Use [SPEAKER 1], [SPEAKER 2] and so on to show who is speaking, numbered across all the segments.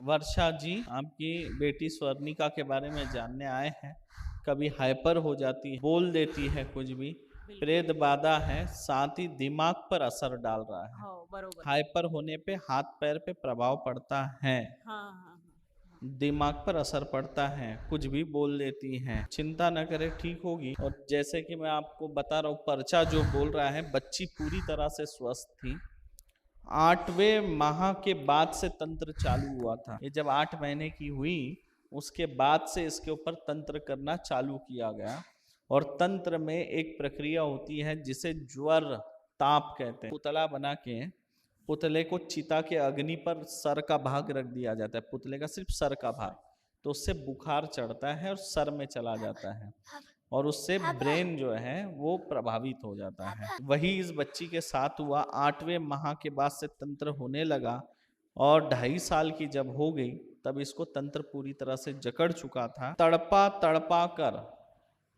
[SPEAKER 1] वर्षा जी, आपकी बेटी स्वर्णिका के बारे में जानने आए हैं। कभी हाइपर हो जाती है, बोल देती है कुछ भी,
[SPEAKER 2] बिल्कुल।
[SPEAKER 1] प्रेत बाधा है, साथ ही दिमाग पर असर डाल रहा है।
[SPEAKER 2] हो, बरोबर.
[SPEAKER 1] हाइपर होने पे हाथ पैर पे प्रभाव पड़ता है,
[SPEAKER 2] हां, हां, हां, हां.
[SPEAKER 1] दिमाग पर असर पड़ता है, कुछ भी बोल देती हैं। चिंता न करें, ठीक होगी। और जैसे कि मैं आपको बता रहा हूँ, पर्चा जो बोल रहा है, बच्ची पूरी तरह से स्वस्थ थी। 8वें माह के बाद से तंत्र चालू हुआ था। ये जब 8 महीने की हुई, उसके बाद से इसके ऊपर तंत्र करना चालू किया गया। और तंत्र में एक प्रक्रिया होती है जिसे ज्वर ताप कहते हैं। पुतला बना के पुतले को चिता के अग्नि पर सर का भाग रख दिया जाता है, पुतले का सिर्फ सर का भाग। तो उससे बुखार चढ़ता है और सर में चला जाता है, और उससे ब्रेन जो है वो प्रभावित हो जाता है। वही इस बच्ची के साथ हुआ। 8वें माह के बाद से तंत्र होने लगा, और 2.5 साल की जब हो गई, तब इसको तंत्र पूरी तरह से जकड़ चुका था। तड़पा तड़पा कर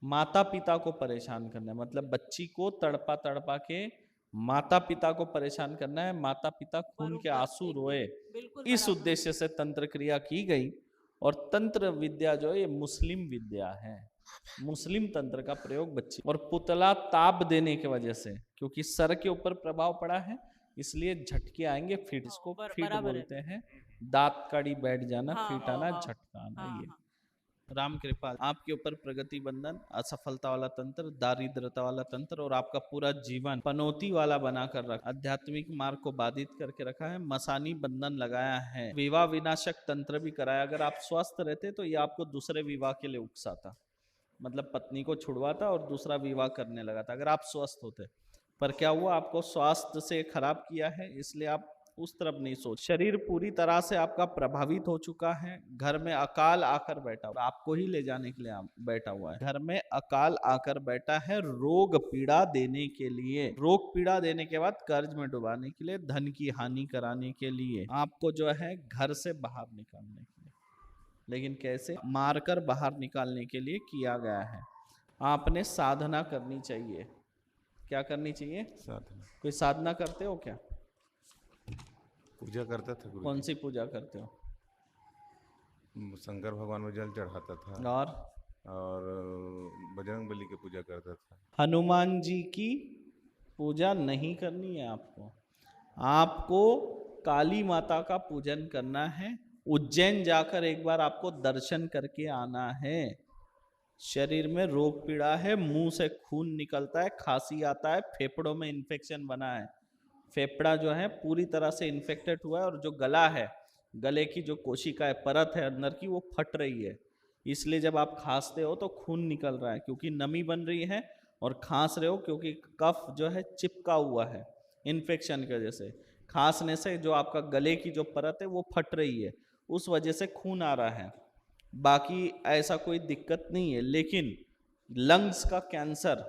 [SPEAKER 1] माता पिता को परेशान करना है, मतलब बच्ची को तड़पा तड़पा के माता पिता को परेशान करना है, माता पिता खून के
[SPEAKER 2] बरोबर.
[SPEAKER 1] आंसू
[SPEAKER 2] एकदम.
[SPEAKER 1] रोए।
[SPEAKER 2] बिल्कुल
[SPEAKER 1] इस
[SPEAKER 2] बराबर.
[SPEAKER 1] उद्देश्य से तंत्र क्रिया की गई। और तंत्र विद्या जो है, ये मुस्लिम विद्या है। मुस्लिम तंत्र का प्रयोग बच्ची, और पुतला ताप देने की वजह से, क्योंकि सर के ऊपर प्रभाव पड़ा है, इसलिए झटके आएंगे, फिट,
[SPEAKER 2] हो,
[SPEAKER 1] इसको फिट
[SPEAKER 2] बराबर आहे.
[SPEAKER 1] बोलते हैं। दांत काड़ी बैठ जाना,
[SPEAKER 2] हां,
[SPEAKER 1] फिट
[SPEAKER 2] हो,
[SPEAKER 1] आना,
[SPEAKER 2] हो.
[SPEAKER 1] झटका आना,
[SPEAKER 2] हां,
[SPEAKER 1] ये।
[SPEAKER 2] हां.
[SPEAKER 1] राम कृपा आपके ऊपर, प्रगति बंधन, असफलता वाला तंत्र, दारिद्रता वाला तंत्र, और आपका पूरा जीवन पनौती वाला बना कर रखा, आध्यात्मिक मार्ग को बाधित करके रखा है। मसानी बंधन लगाया है, विवाह विनाशक तंत्र भी कराया। अगर आप स्वस्थ रहते तो ये आपको दूसरे विवाह के लिए उकसाता, मतलब पत्नी को छुड़वाता और दूसरा विवाह करने लगा था, अगर आप स्वस्थ होते। पर क्या हुआ, आपको स्वास्थ्य से खराब किया है, इसलिए आप उस तरफ नहीं सोच। शरीर पूरी तरह से आपका प्रभावित हो चुका है। घर में अकाल आकर बैठा हुआ, आपको ही ले जाने के लिए बैठा हुआ है। घर में अकाल आकर बैठा है, रोग पीड़ा देने के लिए, रोग पीड़ा देने के बाद कर्ज में डुबाने के लिए, धन की हानि कराने के लिए, आपको जो है घर से बाहर निकालने के लिए। लेकिन कैसे? मारकर बाहर निकालने के लिए किया गया है। आपने साधना करनी चाहिए। क्या करनी चाहिए?
[SPEAKER 3] साधना।
[SPEAKER 1] कोई साधना करते हो क्या?
[SPEAKER 3] पूजा करता था गुरु
[SPEAKER 1] कौन
[SPEAKER 3] जी।
[SPEAKER 1] सी पूजा करते हो?
[SPEAKER 3] शंकर भगवान में जल चढ़ाता था,
[SPEAKER 1] और
[SPEAKER 3] और बजरंग बली की पूजा करता था।
[SPEAKER 1] हनुमान जी की पूजा नहीं करनी है आपको। आपको काली माता का पूजन करना है। उज्जैन जाकर एक बार आपको दर्शन करके आना है। शरीर में रोग पीड़ा है, मुंह से खून निकलता है, खांसी आता है, फेफड़ों में इन्फेक्शन बना है, फेफड़ा जो है पूरी तरह से इन्फेक्टेड हुआ है, और जो गला है, गले की जो कोशिका है, परत है अंदर की, वो फट रही है। इसलिए जब आप खांसते हो तो खून निकल रहा है, क्योंकि नमी बन रही है। और खांस रहे हो क्योंकि कफ जो है चिपका हुआ है इन्फेक्शन की वजह से। खांसने से जो आपका गले की जो परत है वो फट रही है, उस वजह से खून आ रहा है। बाकी ऐसा कोई दिक्कत नहीं है। लेकिन लंग्स का कैंसर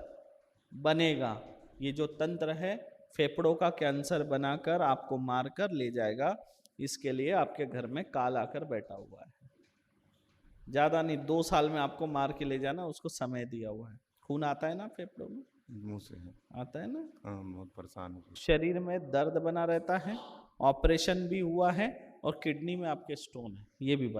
[SPEAKER 1] बनेगा, ये जो तंत्र है फेफड़ों का कैंसर बनाकर आपको मारकर ले जाएगा। इसके लिए आपके घर में काल आकर बैठा हुआ है। ज्यादा नहीं, 2 साल में आपको मार के ले जाना, उसको समय दिया हुआ है। खून आता है ना फेफड़ों में?
[SPEAKER 3] मुंह से है।
[SPEAKER 1] आता है ना?
[SPEAKER 3] हाँ, बहुत परेशान हो गया।
[SPEAKER 1] शरीर में दर्द बना रहता है, ऑपरेशन भी हुआ है, और किडनी में आपके स्टोन है, ये भी बता